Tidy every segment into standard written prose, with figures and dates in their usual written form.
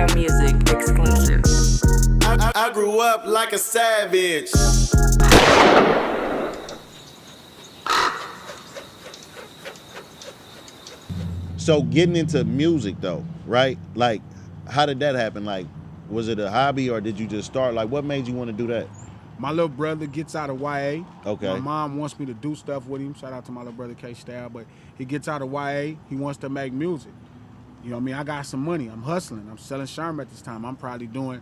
Rare Music exclusive. I grew up like a savage. So getting into music though, right? Like, how did that happen? Like, was it a hobby or did you just start? Like, what made you want to do that? My little brother gets out of YA. Okay. My mom wants me to do stuff with him. Shout out to my little brother K Style, but he gets out of YA. He wants to make music. You know what I mean? I got some money. I'm hustling. I'm selling Sherm at this time. I'm probably doing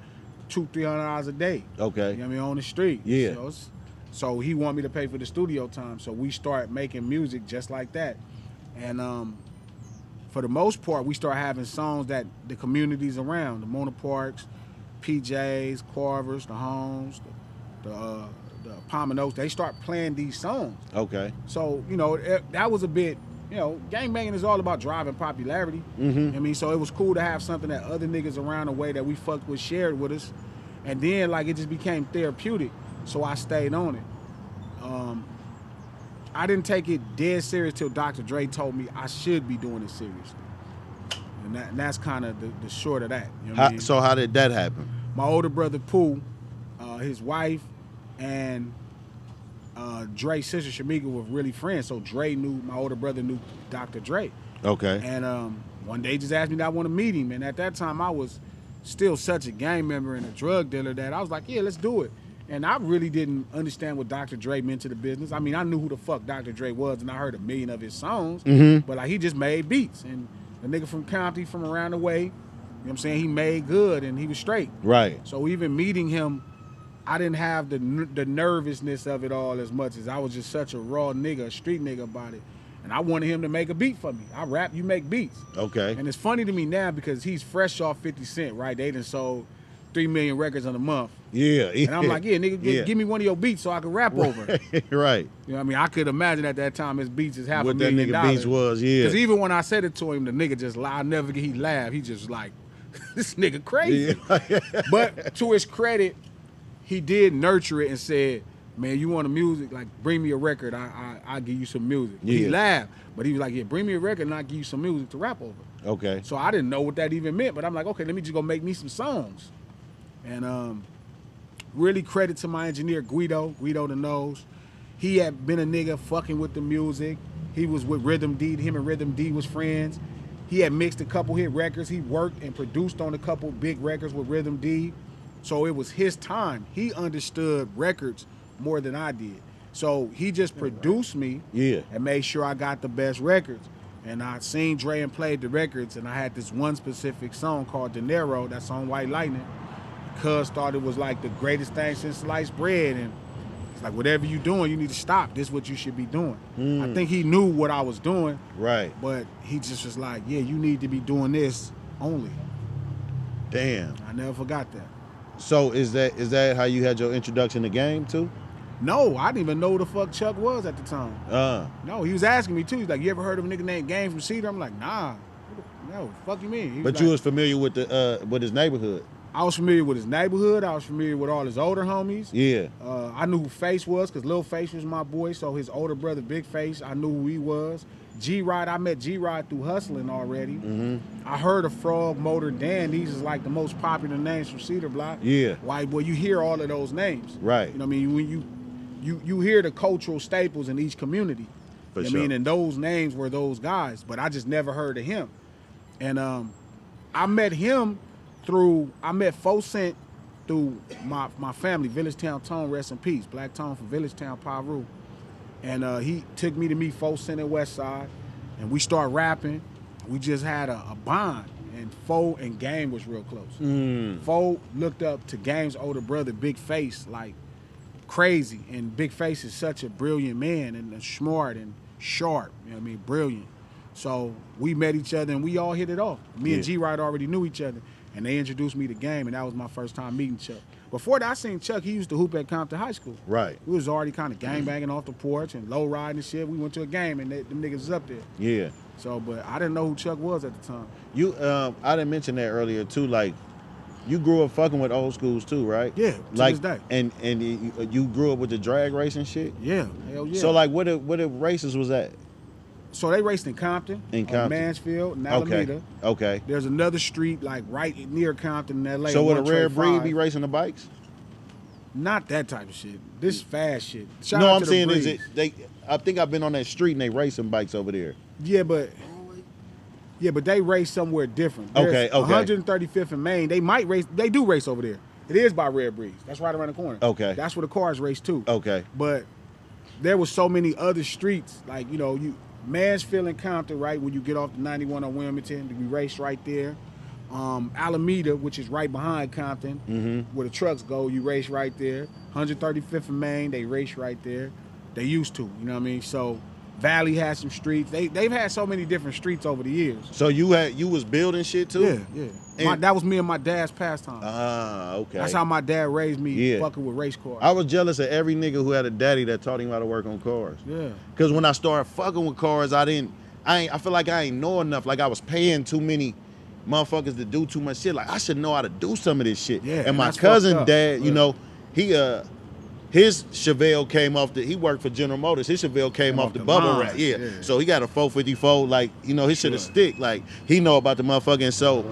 $200-300 a day. Okay. You know what I mean? On the street. Yeah. So he want me to pay for the studio time. So we start making music just like that. And for the most part, we start having songs that the communities around, the Mona Parks, PJs, Carvers, the Homes, the Palm and Oaks, they start playing these songs. Okay. So, you know, that was a bit, you know, gangbanging is all about driving popularity. Mm-hmm. I mean, so it was cool to have something that other niggas around the way that we fucked with shared with us. And then, like, it just became therapeutic. So I stayed on it. I didn't take it dead serious till Dr. Dre told me I should be doing it seriously. And that's kind of the short of that. You know what I mean? So how did that happen? My older brother, Pooh, his wife, and Dre's sister, Shamika, were really friends. So my older brother knew Dr. Dre. Okay. And one day he just asked me that I want to meet him. And at that time, I was still such a gang member and a drug dealer that I was like, yeah, let's do it. And I really didn't understand what Dr. Dre meant to the business. I mean, I knew who the fuck Dr. Dre was, and I heard a million of his songs, but like he just made beats. And the nigga from County, from around the way, you know what I'm saying, he made good and he was straight. Right. So even meeting him, I didn't have the nervousness of it all as much as I was just such a raw nigga, a street nigga about it. And I wanted him to make a beat for me. I rap, you make beats. Okay. And it's funny to me now because he's fresh off 50 Cent, right? They done sold 3 million records in a month. Yeah. And I'm like, yeah, nigga, give me one of your beats so I can rap over it. Right. You know what I mean? I could imagine at that time his beats is half What $1 that million. nigga beats was, yeah. Because even when I said it to him, the nigga just lied. I'll never forget, he laughed. He just like, this nigga crazy. Yeah. But to his credit, he did nurture it and said, man, you want a music? Like, bring me a record. I'll give you some music. Yeah. He laughed. But he was like, yeah, bring me a record and I'll give you some music to rap over. Okay. So I didn't know what that even meant. But I'm like, okay, let me just go make me some songs. And really credit to my engineer, Guido the Nose. He had been a nigga fucking with the music. He was with Rhythm D. Him and Rhythm D was friends. He had mixed a couple hit records. He worked and produced on a couple big records with Rhythm D. So it was his time. He understood records more than I did. So he just produced me and made sure I got the best records. And I seen Dre and played the records, and I had this one specific song called De Niro, that's on White Lightning. Cuz thought it was like the greatest thing since sliced bread, and it's like, whatever you doing, you need to stop. This is what you should be doing. I think he knew what I was doing, right? But he just was like, yeah, you need to be doing this only. Damn. I never forgot that. So is that how you had your introduction to game too? No, I didn't even know who the fuck Chuck was at the time. No, he was asking me too. He's like, you ever heard of a nigga named Game from Cedar? I'm like, nah. No, fuck you mean? But you was familiar with with his neighborhood. I was familiar with his neighborhood. I was familiar with all his older homies. Yeah. I knew who Face was because Lil Face was my boy. So his older brother, Big Face, I knew who he was. G-Rod, I met G-Rod through hustling already. I heard of Frog, Motor, Dan. These is like the most popular names from Cedar Block. Yeah. White boy, you hear all of those names. Right. You know what I mean? When you hear the cultural staples in each community. For sure. I mean, and those names were those guys, but I just never heard of him. And I met him I met 4 Cent through my family, Village Town Tone, rest in peace, Black Tone from Village Town, Paru. And he took me to meet 4 Cent at Westside, and we started rapping. We just had a bond, and 4 and Game was real close. 4 looked up to Game's older brother, Big Face, like crazy, and Big Face is such a brilliant man and smart and sharp, you know what I mean, brilliant. So we met each other and we all hit it off. Me and G-Rod already knew each other, and they introduced me to Game, and that was my first time meeting Chuck. Before that, I seen Chuck, he used to hoop at Compton High School. Right. We was already kind of gang banging off the porch and low riding and shit. We went to a game and them niggas was up there. Yeah. So, but I didn't know who Chuck was at the time. You, I didn't mention that earlier too, like, you grew up fucking with old schools too, right? Yeah, to like, this day. And you grew up with the drag racing shit? Yeah, hell yeah. So like, what races was that? So they raced in Compton, In Compton. Mansfield, and Alameda. Okay. There's another street like right near Compton in LA. So would a on rare 125. breed be racing the bikes? Not that type of shit. This fast shit. Shout No, out I'm to the saying is Breeze. it they. I think I've been on that street and they racing bikes over there. Yeah, but they race somewhere different. Okay, There's okay. 135th and Main. They might race. They do race over there. It is by Rare Breeze. That's right around the corner. Okay. That's where the cars race too. Okay. But there was so many other streets, like you Mansfield and Compton, right when you get off the 91 on Wilmington, we race right there. Alameda, which is right behind Compton, where the trucks go, you race right there. 135th and Main, they race right there. They used to, you know what I mean? So Valley has some streets. They've had so many different streets over the years. So you was building shit too? Yeah. And- That was me and my dad's pastime. Okay. That's how my dad raised me, Yeah. fucking with race cars. I was jealous of every nigga who had a daddy that taught him how to work on cars. Yeah. Cause when I started fucking with cars, I feel like I ain't know enough. Like I was paying too many motherfuckers to do too much shit. Like I should know how to do some of this shit. Yeah, and my that's cousin fucked up. dad, you Yeah. know, his Chevelle came off he worked for General Motors. His Chevelle came off the bubble line, wrap. Yeah. yeah. So he got a 454, like, you know, his shit is Sure. stick. Like he know about the motherfucker. And so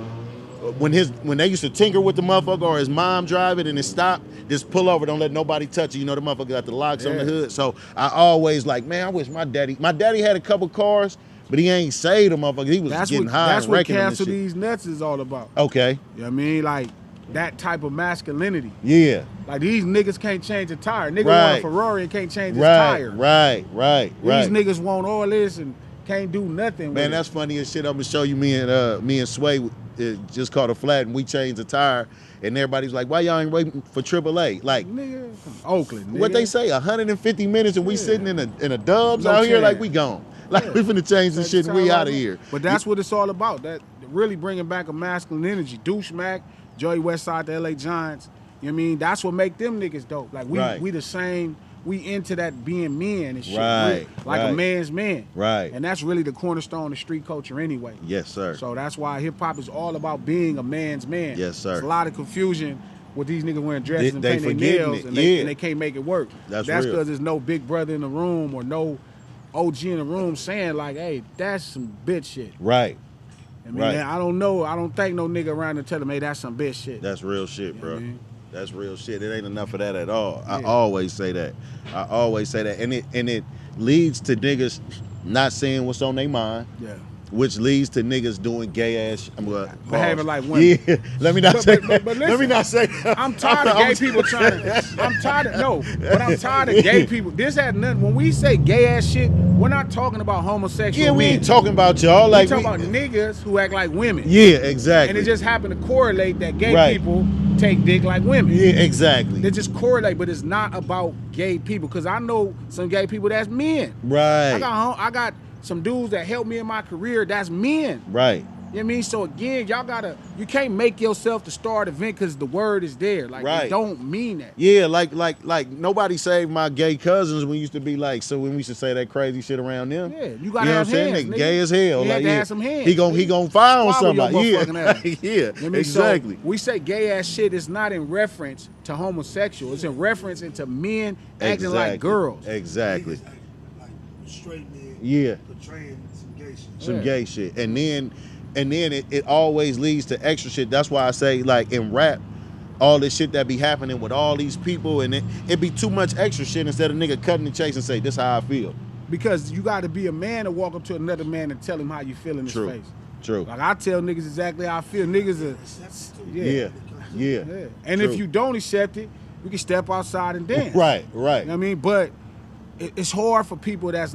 when they used to tinker with the motherfucker or his mom drive it and it stopped, just pull over, don't let nobody touch it. You know, the motherfucker got the locks on the Yeah. hood. So I always like, man, I wish my daddy had a couple cars, but he ain't saved them motherfuckers. He was getting high That's and what wrecking them and Cancel shit. These Nuts is all about. Okay. You know what I mean? Like that type of masculinity. Yeah. Like these niggas can't change a tire. Nigga want Right. a Ferrari and can't change his Right, tire. right. These niggas want all this and can't do nothing. Man, with that's funny as shit. I'm gonna show you me and Sway just caught a flat and we changed the tire and everybody's like, why y'all ain't waiting for AAA? Like it. Nigga from Oakland. Nigga. what they say, 150 minutes and we Yeah. sitting in a Dubs No out here chance. like we gone. Like Yeah. we finna change this shit and we out of here. But that's what it's all about. That really bringing back a masculine energy. Douche Mac, Joey Westside, the LA Giants. You know what I mean? That's what make them niggas dope. Like Right. we the same. We into that being men and shit. Right, Really, like a right. man's man. Right. And that's really the cornerstone of street culture anyway. Yes, sir. So that's why hip hop is all about being a man's man. Yes, sir. There's a lot of confusion with these niggas wearing dresses and They painting their forgetting nails it, and, yeah. they can't make it work. That's That's real. because there's no big brother in the room or no OG in the room saying like, hey, that's some bitch shit. Right. I mean, Right. I don't know. I don't think no nigga around and tell them, hey, that's some bitch shit. That's real shit, You know bro. what I mean? That's real shit. It ain't enough of that at all. I Yeah. always say that. And it leads to niggas not saying what's on their mind, Yeah. which leads to niggas doing gay ass Behaving like women. Yeah. Let me not But- say but- that. but Let me listen, not say that. I'm tired of gay people trying to. I'm tired of gay people. This had nothing. When we say gay ass shit, we're not talking about homosexual Yeah, we men. ain't talking about y'all. We Like talking about niggas who act like women. yeah, exactly. And it just happened to correlate that gay Right. people take dick like women. yeah, exactly. They just correlate, but it's not about gay people. Cause I know some gay people that's men. Right. I got some dudes that helped me in my career. That's men. Right. You know what I mean? So again, you can't make yourself the star of the event because the word is there. Like Right. it don't mean that. Yeah, like nobody saved my gay cousins when we used to be like, so when we used to say that crazy shit around them. Yeah, you gotta know have what I'm saying? hands, They nigga. gay as hell. You like, had to yeah, have some hands, He gon' nigga. fire on Swallow your somebody. Yeah, motherfucking ass. yeah, You know what I mean? exactly. So we say gay ass shit is not in reference to homosexual. It's in reference into men acting like girls. Exactly. Niggas act like straight men Yeah. portraying some gay shit. Some Yeah. gay shit, and then it always leads to extra shit. That's why I say, like, in rap, all this shit that be happening with all these people, and it be too much extra shit instead of nigga cutting the chase and say, this how I feel. Because you got to be a man to walk up to another man and tell him how you feel in his True. face. True. Like I tell niggas exactly how I feel. Niggas are, Yeah. Yeah. yeah. And True. if you don't accept it, you can step outside and dance. Right, You right. know what I mean? But it's hard for people that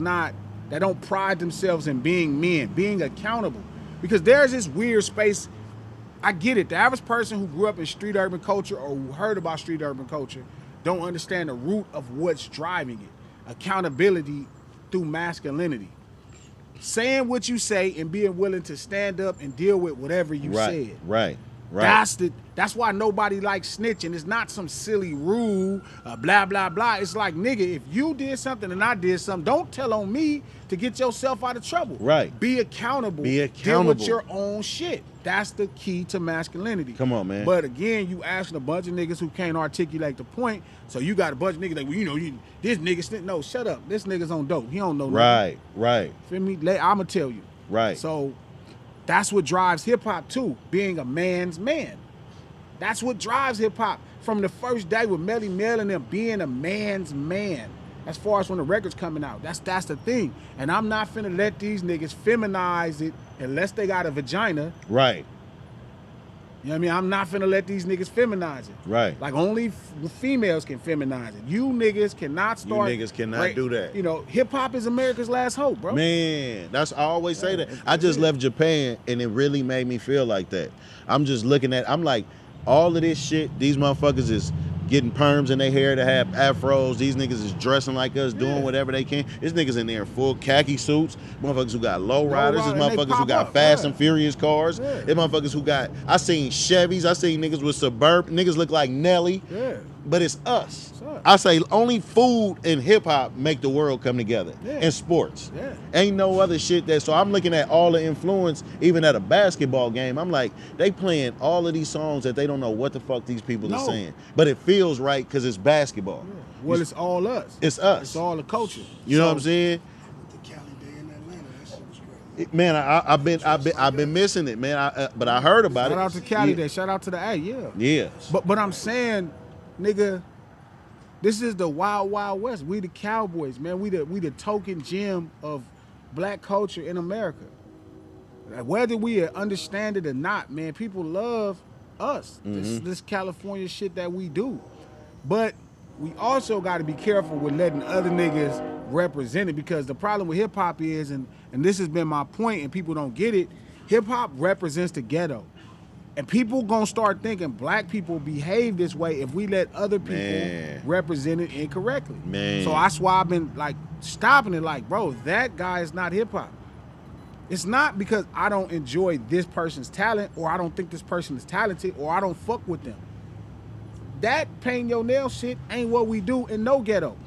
don't pride themselves in being men, being accountable. Because there's this weird space. I get it. The average person who grew up in street urban culture or who heard about street urban culture don't understand the root of what's driving it. Accountability through masculinity. Saying what you say and being willing to stand up and deal with whatever you Right, said. right. Right. That's why nobody likes snitching. It's not some silly rule, blah blah blah. It's like, nigga, if you did something and I did something, don't tell on me to get yourself out of trouble. Right. Be accountable. Be Deal accountable. with your own shit. That's the key to masculinity. Come on, man. But again, you asking a bunch of niggas who can't articulate the point. So you got a bunch of niggas like, well, this nigga no, shut up. This nigga's on dope. He don't know nothing. Right, right, Feel me? I'ma tell you. right. So that's what drives hip hop too, being a man's man. That's what drives hip hop from the first day with Melly Mel and them being a man's man. As far as when the record's coming out, that's the thing. And I'm not finna let these niggas feminize it unless they got a vagina. Right, You know what I mean? I'm not finna let these niggas feminize it. right. Like only females can feminize it. You niggas cannot start. You niggas cannot do that. You know, hip hop is America's last hope, bro. Man, I always say that. I just left Japan and it really made me feel like that. I'm just looking at, I'm like, all of this shit, these motherfuckers is getting perms in their hair to have afros. These niggas is dressing like us, doing whatever they can. There's niggas in there in full khaki suits. Motherfuckers who got low riders. There's motherfuckers who got fast and furious cars. Yeah. There's motherfuckers who got, I seen Chevys. I seen niggas with Suburban. Niggas look like Nelly. Yeah. But it's us. It's us. I say only food and hip hop make the world come together. Yeah. And sports. Yeah. Ain't no other shit that. So I'm looking at all the influence, even at a basketball game. I'm like, they playing all of these songs that they don't know what the fuck these people are saying. But it feels right because it's basketball. Yeah. Well, it's all us. It's us. It's all the culture. You know what I'm saying? The Cali Day in Atlanta, that shit was great. Man, I've been missing it, man. But I heard about Shout it. out to Cali Yeah. Day. Shout out to the A. Yeah. Yeah. But I'm saying, nigga, this is the wild, wild west. We the cowboys, man. We the token gem of black culture in America. Like, whether we understand it or not, man, people love us. This California shit that we do. But we also got to be careful with letting other niggas represent it, because the problem with hip hop is, and this has been my point, and people don't get it, hip hop represents the ghetto. And people gonna start thinking black people behave this way if we let other people represent it incorrectly. Man. So that's why I've been like stopping it, like, bro, that guy is not hip hop. It's not because I don't enjoy this person's talent, or I don't think this person is talented, or I don't fuck with them. That paint your nail shit ain't what we do in no ghetto.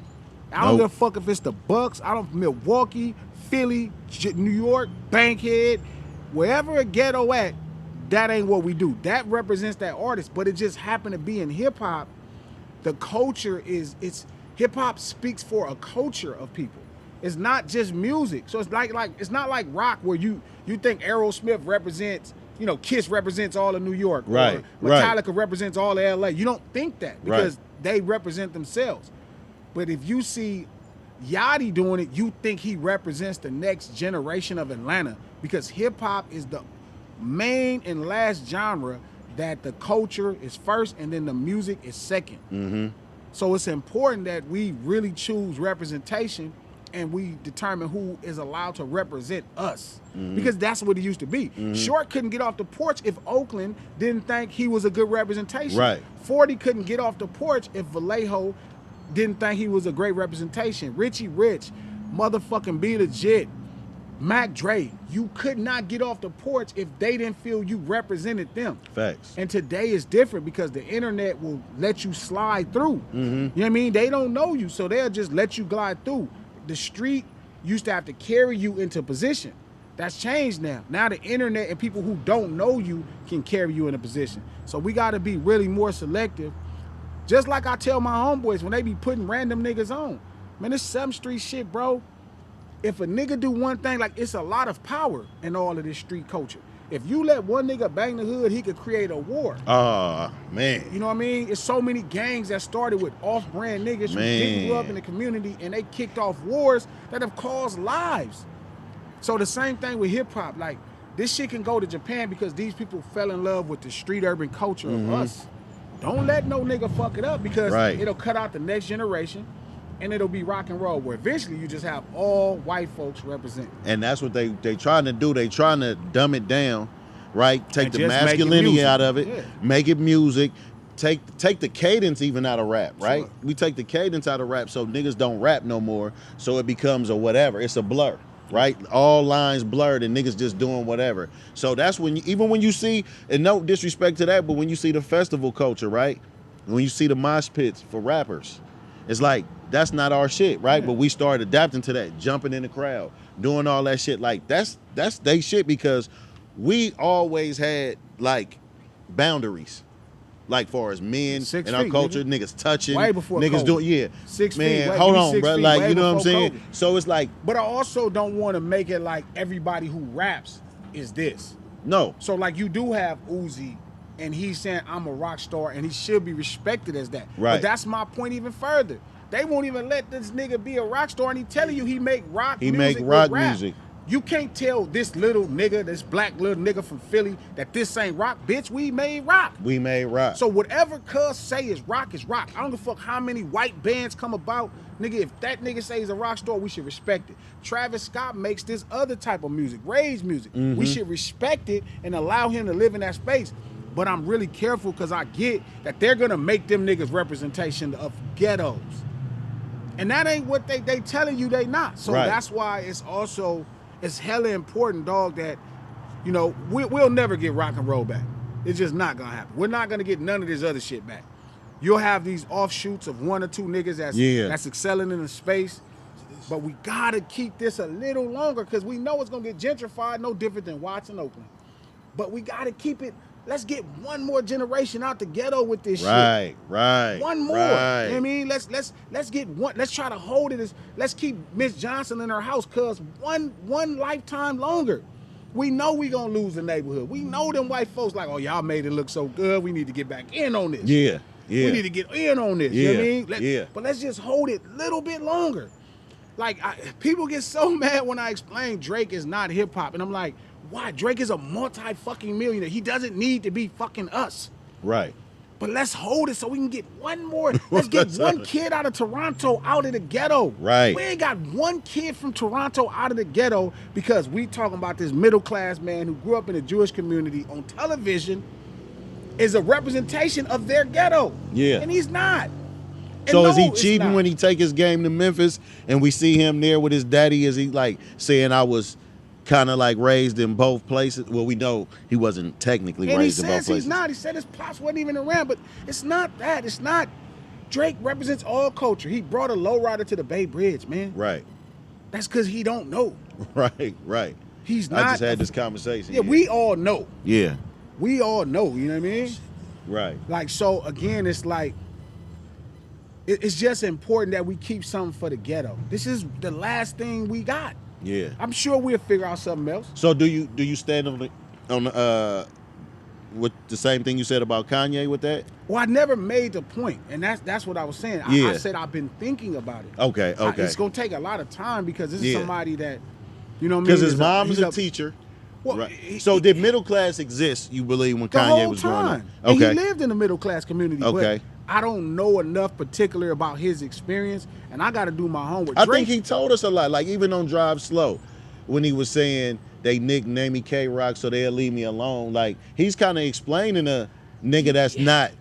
I don't give a fuck if it's the Bucks, Milwaukee, Philly, New York, Bankhead, wherever a ghetto at, that ain't what we do. That represents that artist, but it just happened to be in hip hop. The culture it's hip hop speaks for a culture of people. It's not just music. So it's like it's not like rock where you think Aerosmith represents, Kiss represents all of New York, Right, or Metallica represents all of LA. You don't think that because they represent themselves. But if you see Yachty doing it, you think he represents the next generation of Atlanta, because hip hop is the main and last genre that the culture is first and then the music is second. Mm-hmm. So it's important that we really choose representation and we determine who is allowed to represent us, because that's what it used to be. Short couldn't get off the porch if Oakland didn't think he was a good representation. Right. 40 couldn't get off the porch if Vallejo didn't think he was a great representation. Richie Rich, motherfucking Be Legit, Mac Dre, you could not get off the porch if they didn't feel you represented them. Facts. And today is different because the internet will let you slide through. You know what I mean? They don't know you, so they'll just let you glide through. The street used to have to carry you into position. That's changed now. Now the internet and people who don't know you can carry you in a position. So we got to be really more selective. Just like I tell my homeboys when they be putting random niggas on. Man, this 7th Street shit, bro. If a nigga do one thing, like, it's a lot of power in all of this street culture. If you let one nigga bang the hood, he could create a war. Man. You know what I mean? It's so many gangs that started with off-brand niggas who didn't grow up in the community, and they kicked off wars that have caused lives. So the same thing with hip-hop. Like, this shit can go to Japan because these people fell in love with the street urban culture of us. Don't let no nigga fuck it up, because it'll cut out the next generation, and it'll be rock and roll, where eventually you just have all white folks represent. And that's what they trying to do. They trying to dumb it down, right? Take And the just make it masculinity music. out of it, Yeah. make it music, take the cadence even out of rap, right? Sure. We take the cadence out of rap so niggas don't rap no more, so it becomes a whatever. It's a blur. right? All lines blurred and niggas just doing whatever. So that's when even when you see, and no disrespect to that, but when you see the festival culture, right? When you see the mosh pits for rappers, it's like that's not our shit, right? But we started adapting to that, jumping in the crowd, doing all that shit. Like that's they shit because we always had like boundaries. Like far as men 6 in our feet, culture, niggas touching, way before niggas COVID. doing 6 feet, man, way- hold we on, 6 bro. feet, Like way you know what I'm before saying? COVID. So it's like But I also don't want to make it like everybody who raps is this. no, So like you do have Uzi, and he's saying I'm a rock star, and he should be respected as that. Right. But that's my point even further. They won't even let this nigga be a rock star, and he telling you he make rock He music make with rock rap. music. You can't tell this little nigga, this black little nigga from Philly, that this ain't rock. Bitch, we made rock. we made rock. So whatever cuz say is rock is rock. I don't give a fuck how many white bands come about. Nigga, if that nigga say he's a rock star, we should respect it. Travis Scott makes this other type of music, rage music. We should respect it and allow him to live in that space. But I'm really careful because I get that they're gonna make them niggas representation of ghettos. And that ain't what they telling you they not. So Right. that's why it's hella important, dog, that, you know, we'll never get rock and roll back. It's just not gonna happen. We're not gonna get none of this other shit back. You'll have these offshoots of 1 or 2 niggas that's excelling in the space, but we gotta keep this a little longer because we know it's gonna get gentrified, no different than Watts and Oakland. But we gotta keep it. Let's get one more generation out the ghetto with this shit. Right. One more. Right. You know what I mean? Let's get one. Let's try to hold it as. Let's keep Miss Johnson in her house, cause one lifetime longer. We know we gonna lose the neighborhood. We know them white folks like, oh, y'all made it look so good. We need to get back in on this. Yeah. We need to get in on this. You know what I mean? Yeah. But let's just hold it a little bit longer. Like people get so mad when I explain Drake is not hip hop, and I'm like, why? Drake is a multi-fucking millionaire. He doesn't need to be fucking us. Right. But let's hold it so we can get one more. Let's get one kid out of Toronto out of the ghetto. Right. We ain't got one kid from Toronto out of the ghetto because we talking about this middle class man who grew up in a Jewish community on television is a representation of their ghetto. Yeah. And he's not. And So no, is he it's cheating not. when he take his game to Memphis and we see him there with his daddy? Is he like saying I was kind of like raised in both places? Well, we know he wasn't technically And he raised in both says places. he's not. He said his pops wasn't even around, but it's not that. It's not. Drake represents all culture. He brought a lowrider to the Bay Bridge, man. Right. That's because he don't know. Right. He's not. I just had this conversation. Yeah, we all know. Yeah. We all know. You know what I mean? Right. Like, so again, it's like, it's just important that we keep something for the ghetto. This is the last thing we got. Yeah. I'm sure we'll figure out something else. So do you stand on the with the same thing you said about Kanye with that? Well, I never made the point, and that's what I was saying. Yeah. I said I've been thinking about it. Okay. It's gonna take a lot of time because this is Yeah. somebody that, you know what I mean? Because his mom is he's a teacher. Well, Right. So did middle class exist, you believe, when the Kanye whole was growing up? time. And Okay. he lived in the middle class community. Okay. But I don't know enough particular about his experience, and I got to do my homework. I Drake, think he told us a lot, like even on Drive Slow, when he was saying they nicknamed me K-Rock so they'll leave me alone. Like he's kind of explaining a nigga that's not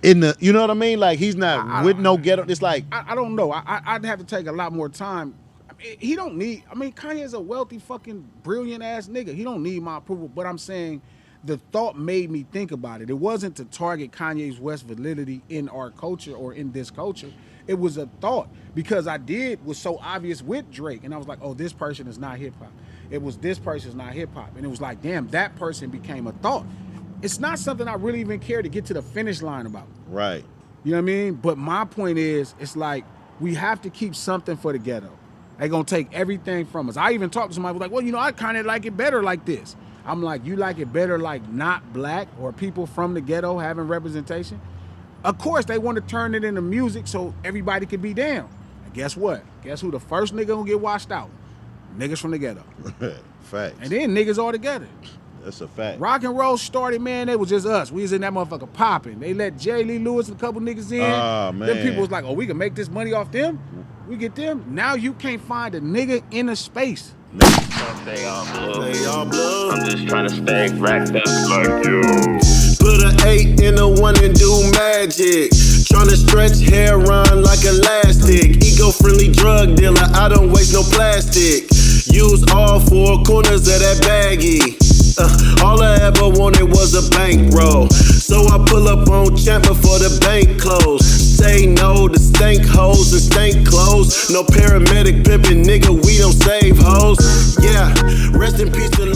in the, you know what I mean? Like he's not with no ghetto. It's like, I don't know. I'd have to take a lot more time. I mean, he don't need. I mean, Kanye's a wealthy, fucking, brilliant ass nigga. He don't need my approval. But I'm saying, the thought made me think about it. It wasn't to target Kanye's West validity in our culture or in this culture. It was a thought because was so obvious with Drake, and I was like, oh, this person is not hip hop. It was this person is not hip hop, and it was like, damn, that person became a thought. It's not something I really even care to get to the finish line about. right. You know what I mean? But my point is, it's like we have to keep something for the ghetto. They're gonna take everything from us. I even talked to somebody who was like, well, you know, I kind of like it better like this. I'm like, you like it better like not black or people from the ghetto having representation? Of course, they want to turn it into music so everybody can be down. And guess what? Guess who the first nigga gonna get washed out? Niggas from the ghetto. Facts. And then niggas all together. That's a fact. Rock and roll started, man, it was just us. We was in that motherfucker popping. They let Jerry Lee Lewis and a couple niggas in. Oh, man. Them people was like, oh, we can make this money off them? We get them? Now you can't find a nigga in a space. They all blue. I'm just trying to stay racked up like you. Put an 8 in a 1 and do magic. Tryna stretch hair on like elastic. Eco-friendly drug dealer, I don't waste no plastic. use all four corners of that baggie. All I ever wanted was a bankroll. So I pull up on Champ before the bank close. Say no to stank hoes and stank clothes. No paramedic pimpin', nigga, we don't save hoes. Yeah, rest in peace to